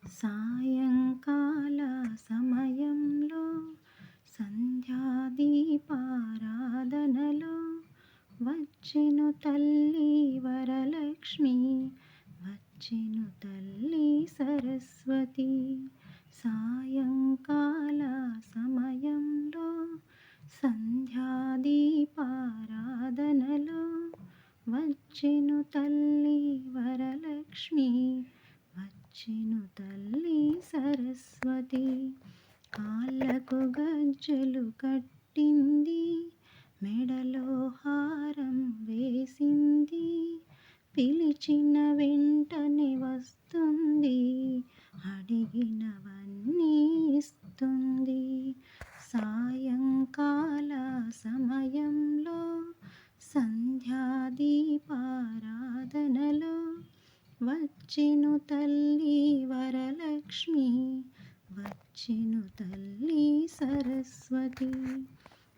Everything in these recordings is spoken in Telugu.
సాయంకాల సమయంలో సంధ్యాదీపారాధనలో వచ్చెను తల్లి వరలక్ష్మి, వచ్చెను తల్లి సరస్వతి. సాయంకాల సమయంలో సంధ్యాదీపారాధనలో వచ్చెను తల్లి వరలక్ష్మి, వచ్చెను తల్లి సరస్వతి. కాళ్ళకు గజ్జెలు కట్టింది, మెడలో హారం వేసింది, పిలిచిన వెంటనే వస్తుంది, అడిగినవన్నీ ఇస్తుంది. సాయంకాల సమయంలో సంధ్యాదీపారాధనలో వచ్చెను తల్లి వరలక్ష్మి, వచ్చెను తల్లి సరస్వతి.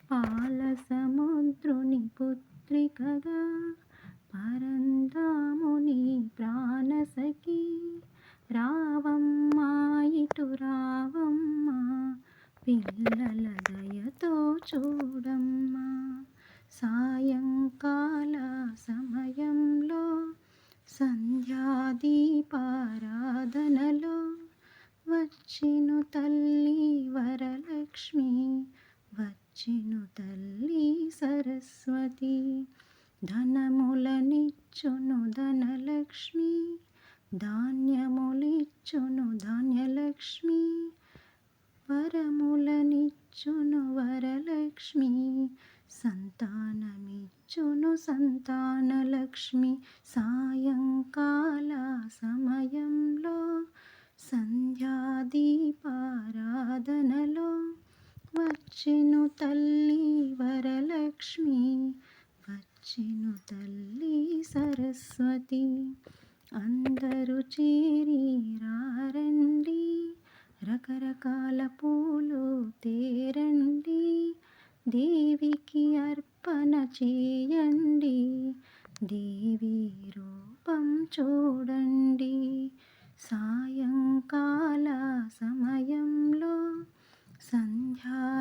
పాల సముద్రుని పుత్రికగా పరంధాముని ప్రాణసఖి, రావమ్మా ఇటు రావమ్మా, పిల్లల దయతో చూడమ్మా. సాయంకాల సమయంలో సంధ్యాదీపారాధనలో వచ్చెను తల్లి వరలక్ష్మి, వచ్చెను తల్లి సరస్వతి. ధనములనిచ్చును ధనలక్ష్మి, ధాన్యములిచ్చును ధాన్యలక్ష్మి, వరములనిచ్చును వరలక్ష్మి, సంతానమిచ్చును సంతానలక్ష్మి. సాయంకాల సమయంలో సంధ్యాదీపారాధనలో వచ్చెను తల్లి వరలక్ష్మి, వచ్చెను తల్లి సరస్వతి. అందరూ చేరి రారండి, రకరకాల పూలు తేరండి, దేవికి అర్పణ చేయండి, దేవి రూపం చూడండి. సాయంకాల సమయంలో సంధ్యాదీపారాధనలో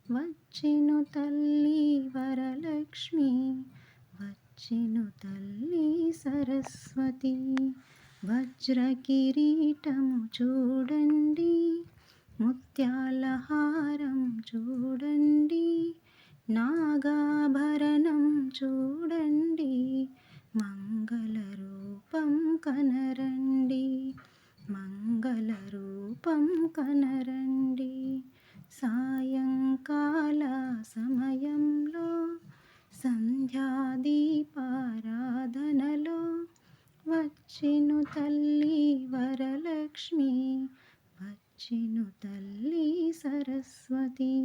వచ్చెను తల్లి వరలక్ష్మి, వచ్చెను తల్లి సరస్వతి. వజ్ర కిరీటము చూడండి, ముత్యాల హారం చూడండి, నాగాభరణం చూడండి, మంగళ రూపం కనరండి, మంగళ రూపం కనరండి. సాయంకాల సమయంలో సంధ్యాదీపారాధనలో వచ్చెను తల్లి వరలక్ష్మి, వచ్చెను తల్లి సరస్వతి.